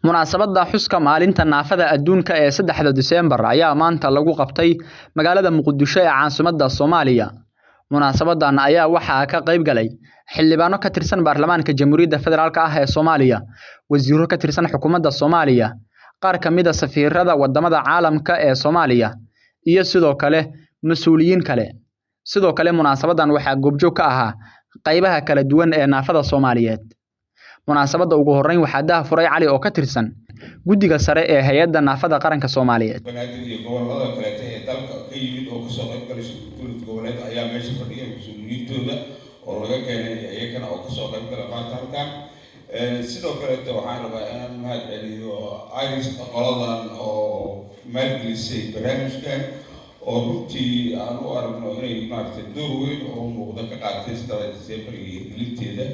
Munaasabadda xuska Maalinta naafada adduunka ee 3 Diseembar ayaa maanta lagu qabtay magaalada Muqdisho ee caasimadda Soomaaliya. Munaasabadan ayaa waxaa ka qayb galay xildhibaano ka tirsan baarlamaanka Jamhuuriyadda Federaalka ah ee Soomaaliya, wasiirro ka tirsan xukuumadda Soomaaliya, qaar ka mid ah safiirada wadamada caalamka ee Soomaaliya, iyo sidoo kale mas'uuliyiin kale. Sidoo kale munaasabadan waxaa goobjoog ka ahaa qaybaha kala duwan ee naafada Soomaaliyeed. Munaasabadda ugu horeyn waxaa daahfuray Cali oo ka tirsan guddiga sare ee hay'adda naafada qaranka Soomaaliyeed. Banaadir iyo gobolada kale ee dalka ka yimid oo ka soo qayb galay dowlad goboleed ayaa meesha fadhiya mas'uuliyiintooda oo laga keenay iyagana oo ka soo qayb galay maanta halkan. Sidoo kale waxaan rabaa inaan mahad celiyo Iris qoladan oo maalgelisay barnaamijkan oo runtii aan u aragno inay maaragtay door weyn oo muuqda ka qaatay 3 Diseembar iyo gelinteeda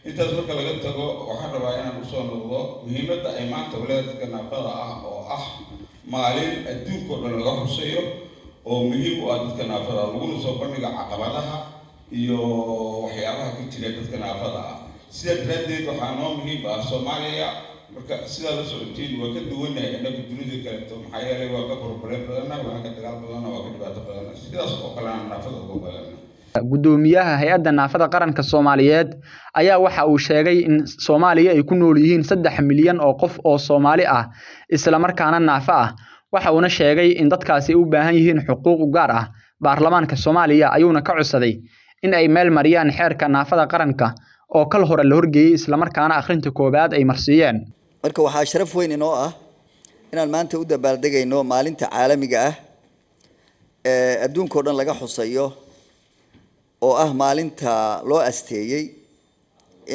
intaas marka laga tago waxaan rabaa inaan usoo noqdo muhiimadda ay maanta walaadka naafada ah oo ah maalin adduunka oo dhan laga xusayo oo muhiim u ah dadka naafada laguna soo bandhiga caqabadaha iyo waxyaabaha ka jira dadka naafada ah. Sidaa daraaddeed waxaa noo muhiim ah Soomaaliya marka sidaa la socotiin waa ka duwanahay innaga dunida kaleeto maxaa yeelay waa ka burburin badanna waa ka dagaal badanna waa ka dhibaato badanna sidaas oo kale aan naafada uga badanna. Gudoomiyaha hay'adda naafada qaranka Soomaaliyeed ayaa waxa uu sheegay in Soomaaliya ay ku nool yihiin 3 milyan oo qof oo Soomaali ah isla markaana naafo ah. Waxa uu sheegay in dadkaasi u baahan yihiin xuquuq u gaar ah. Baarlamaanka Soomaaliya ayuuna ka codsaday in ay meel mariyaan xeerka naafada qaranka oo kal hore la horgeeyay isla markaana akhrinta koobaad ay marsiiyeen. Marka waxaa sharaf weyn inoo ah inaan maanta u dabaaldegayno maalinta caalamiga ah ee adduunka oo dhan laga xusayo oo ah maalinta loo asteeyay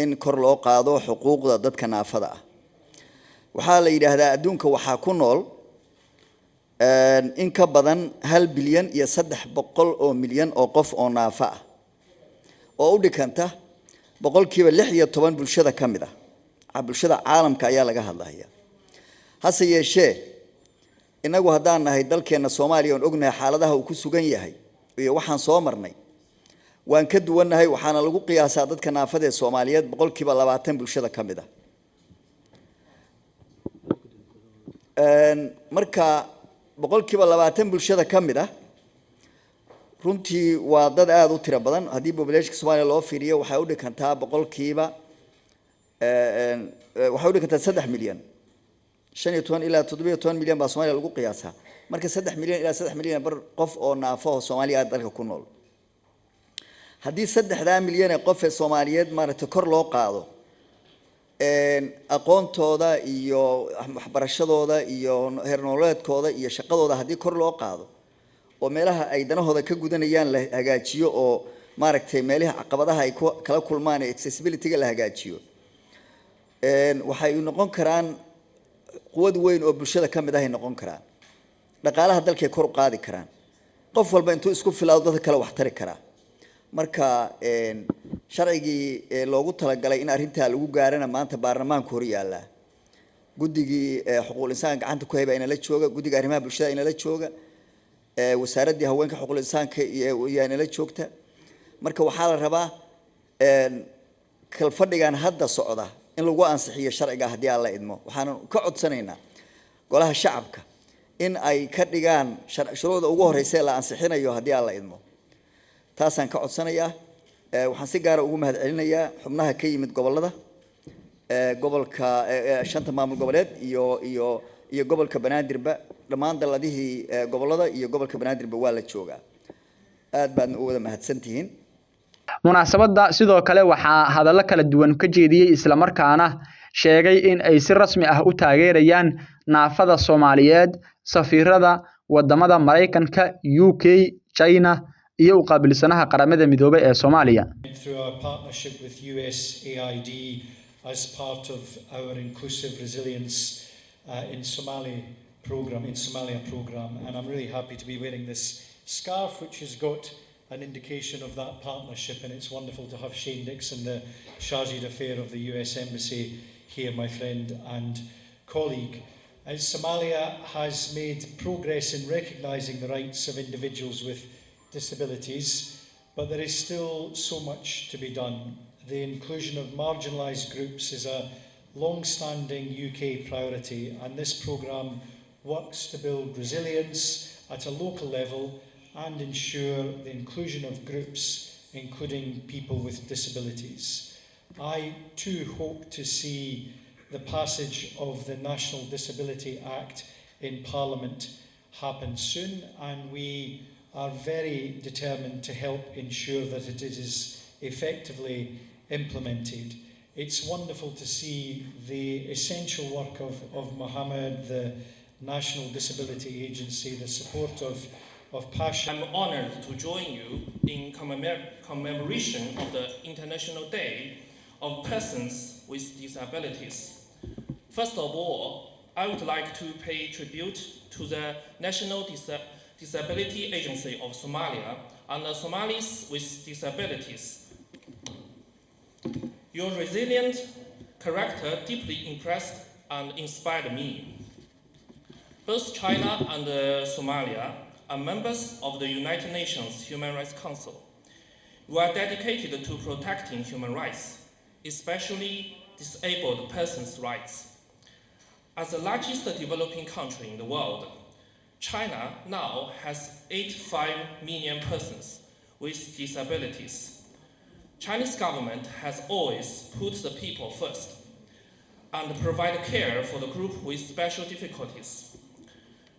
in kor loo qaado xuquuqda dadka naafada ah. Waxaa la yiraahdaa adduunka waxaa ku nool in ka badan 1 bilyan iyo 300 oo milyan oo qof oo naafo ah oo u dhiganta boqolkiiba 16 bulshada ka mid ah bulshada caalamka ayaa laga hadlayaa. Hase yeeshee inagu haddaan nahay dalkeena Soomaaliya oo ognahay xaaladaha uu ku sugan yahay iyo waxaan soo marnay waan ka duwanahay waxaana lagu qiyaasaa dadka naafada ee Soomaaliyeed boqolkiiba 20 bulshada ka mid ah. Marka boqolkiiba 20 bulshada ka mid ah runtii waa dad aad u tiro badan haddii population Soomaaliya loo fiiriyo waxay u dhigantaa boqolkiiba 3 milyan 15 ilaa 17 milyan baa Soomaaliya lagu qiyaasaa. Marka 3 milyan ilaa 3 milyan bar qof oo naafo oo Soomaaliya dalka ku nool haddii 3 milyan ee qof ee Soomaaliyeed maaragtay kor loo qaado aqoontooda iyo waxbarashadooda iyo heer nololeedkooda iyo shaqadooda haddii kor loo qaado oo meelaha ay danahooda ka gudanayaan la hagaajiyo oo maaragtay meelaha caqabadaha ay kala kulmaan accessibility-ga la hagaajiyo waxay noqon karaan quwad weyn oo bulshada ka mid ah ay noqon karaan. Dhaqaalaha dalka kor u qaadi karaan. Qof walba intuu isku filaado dadka kale wax tari karaa. Marka sharcigii loogu talagalay in arrinta lagu gaarana maanta baarlamaanka hor yaala guddigii xuquuqul insaanka gacanta ku hayba inala jooga guddiga arrimaha bulshada inala jooga wasaaradda haweenka xuquuqul insaanka iyo inala joogta. Marka waxaa la rabaa kal fadhigan hadda socda in lagu ansixiyo sharciga haddii aan la idmo waxaan ka codsanaynaa golaha shacabka in ay ka dhigaan shuruucda ugu horeysa la ansixinayo haddii aan la idmo. taasaan ka codsanayaa waxaan si gaar ah ugu mahad celinayaa xubnaha ka yimid gobolada gobolka 5 maamul goboleed iyo gobolka Banaadirba dhammaan daladihii gobolada iyo gobolka Banaadirba waa la joogaa. Aad baan u wada mahadsantihiin. Munaasabadda sidoo kale waxaa hadallo kala duwan ka jeediyay isla markaana sheegay in ay si rasmi ah u taageerayaan naafada Soomaaliyeed safiirada wadamada Mareykanka, UK, China iyo u qaabilsanaha qaramada midoobay ee Soomaaliya. Through our partnership with USAID as part of our inclusive resilience in Somalia program, and I'm really happy to be wearing this scarf which has got an indication of that partnership, and it's wonderful to have Shane Dixon, the Chargé d'Affaires of the US Embassy here, my friend and colleague. As Somalia has made progress in recognising the rights of individuals with disabilities, but there is still so much to be done. the inclusion of marginalised groups is a long-standing UK priority, and this programme works to build resilience at a local level and ensure the inclusion of groups, including people with disabilities. I too hope to see the passage of the National Disability Act in Parliament happen soon, and we are very determined to help ensure that it is effectively implemented. It's wonderful to see the essential work of Mohammed, the National Disability Agency, the support of Passion. I'm honored to join you in commemoration of the International Day of Persons with Disabilities. First of all, I would like to pay tribute to the National Disability Agency of Somalia and the Somalis with disabilities. Your resilient character deeply impressed and inspired me. Both China and Somalia are members of the United Nations Human Rights Council. You are dedicated to protecting human rights, especially disabled persons' rights. As the largest developing country in the world, China now has 85 million persons with disabilities. Chinese government has always put the people first and provide care for the group with special difficulties.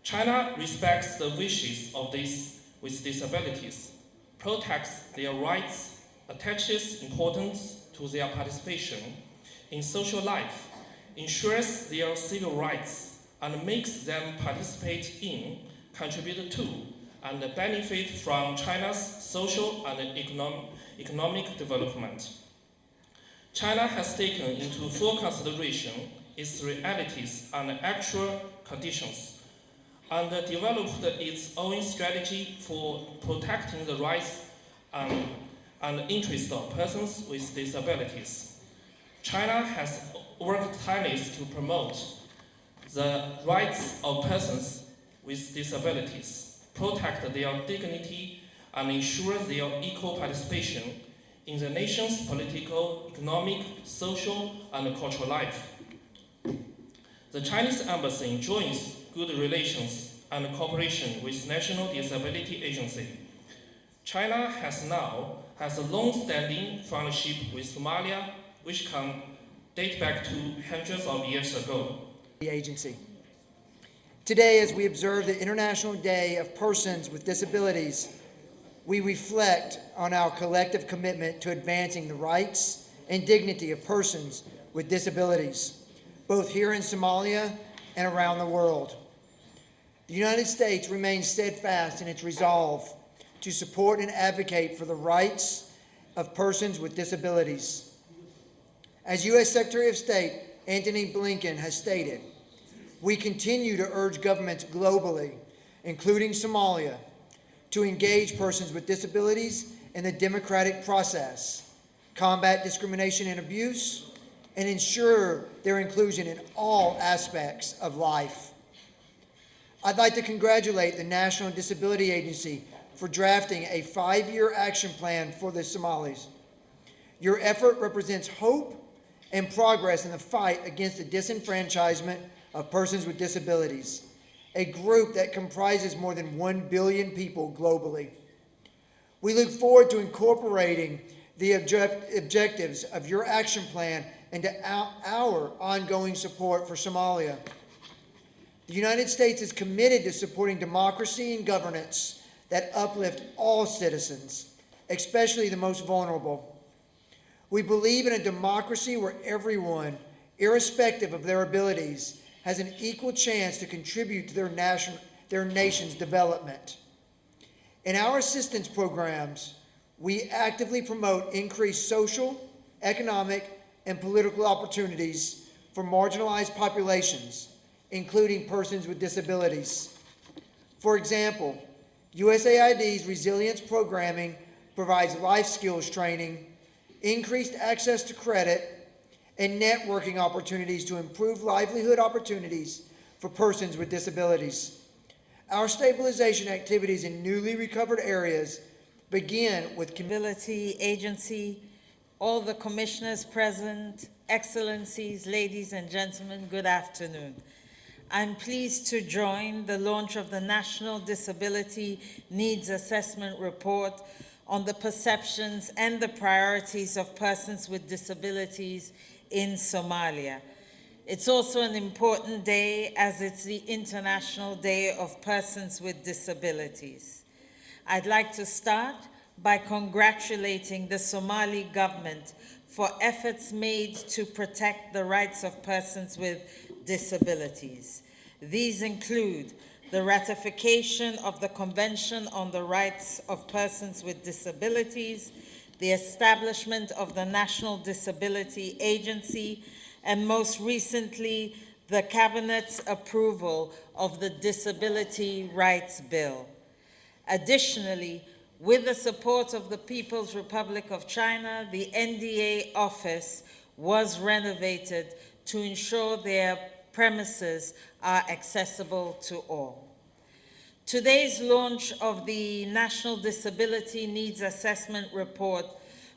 China respects the wishes of those with disabilities, protects their rights, attaches importance to their participation in social life, ensures their civil rights, and makes them participate in, contribute to, and benefit from China's social and economic development. China has taken into full consideration its realities and actual conditions, and developed its own strategy for protecting the rights and interests of persons with disabilities. China has worked tirelessly to promote the rights of persons with disabilities, protect their dignity, and ensure their equal participation in the nation's political, economic, social, and cultural life. The Chinese embassy enjoys good relations and cooperation with National Disability Agency. China has a long-standing friendship with Somalia, which can date back to hundreds of years ago. The agency. Today, as we observe the International Day of Persons with Disabilities, we reflect on our collective commitment to advancing the rights and dignity of persons with disabilities, both here in Somalia and around the world. The United States remains steadfast in its resolve to support and advocate for the rights of persons with disabilities. As U.S. Secretary of State Antony Blinken has stated, we continue to urge governments globally, including Somalia, to engage persons with disabilities in the democratic process, combat discrimination and abuse, and ensure their inclusion in all aspects of life. I'd like to congratulate the National Disability Agency for drafting a 5-year action plan for the Somalis. Your effort represents hope and progress in the fight against the disenfranchisement of persons with disabilities, a group that comprises more than 1 billion people globally. We look forward to incorporating the objectives of your action plan into our ongoing support for Somalia. The United States is committed to supporting democracy and governance that uplift all citizens, especially the most vulnerable. We believe in a democracy where everyone, irrespective of their abilities, has an equal chance to contribute to their nation's development. In our assistance programs, we actively promote increased social, economic, and political opportunities for marginalized populations, including persons with disabilities. For example, USAID's resilience programming provides life skills training, increased access to credit, and networking opportunities to improve livelihood opportunities for persons with disabilities. Our stabilization activities in newly recovered areas begin with Disability Agency all the commissioners present, excellencies, ladies and gentlemen, good afternoon. I'm pleased to join the launch of the National Disability Needs Assessment Report on the perceptions and the priorities of persons with disabilities in Somalia. It's also an important day as it's the International Day of Persons with Disabilities. I'd like to start by congratulating the Somali government for efforts made to protect the rights of persons with disabilities. These include the ratification of the Convention on the Rights of Persons with Disabilities, the establishment of the National Disability Agency, and most recently, the Cabinet's approval of the Disability Rights Bill. Additionally, with the support of the People's Republic of China, the NDA office was renovated to ensure their premises are accessible to all. Today's launch of the National Disability Needs Assessment Report,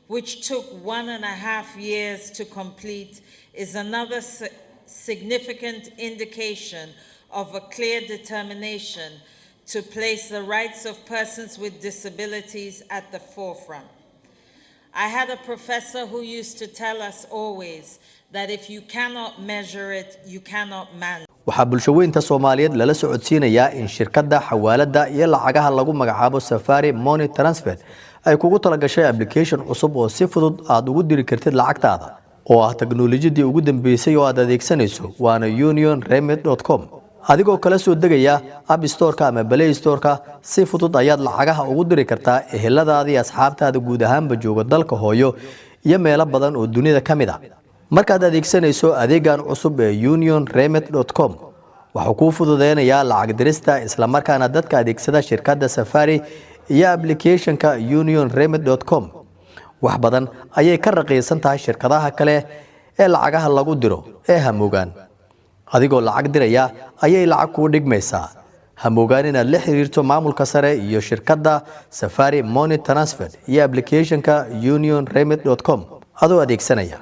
which took 1.5 years to complete, is another significant indication of a clear determination to place the rights of persons with disabilities at the forefront. I had a professor who used to tell us always that if you cannot measure it, you cannot manage. waxaa bulshooyinka Soomaaliyeed lala socodsiinayaa in shirkadda xawaalada iyo lacagaha lagu magacaabo Safari Money Transfer ay kugu talagashay application cusub oo si fudud aad ugu diri kartid lacagtaada oo ah teknoolajiyadii ugu dambeysay oo aad adeegsanayso waana unionremit.com adigoo kala soo degaya App Store-ka ama Play Store-ka si fudud ayaad lacagaha ugu diri kartaa eheladaada iyo asxaabtaada guud ahaanba jooga dalka hooyo iyo meelo badan oo dunida kamid ah markaad adeegsanayso adeegan cusub ee unionremit.com waxa uu fududeynayaa lacag dirista isla markaana dadka adeegsada shirkadda Safari iyo application-ka unionremit.com wax badan ayay ka raqiisan tahay shirkadaha kale ee lacagaha lagu diro ee hamuugan adigoo lacag diraya ayay lacag ku dhigmaysaa hamuugan inaad la xiriirto maamulka sare iyo shirkadda Safari Money Transfer iyo application-ka unionremit.com adoo adeegsanaya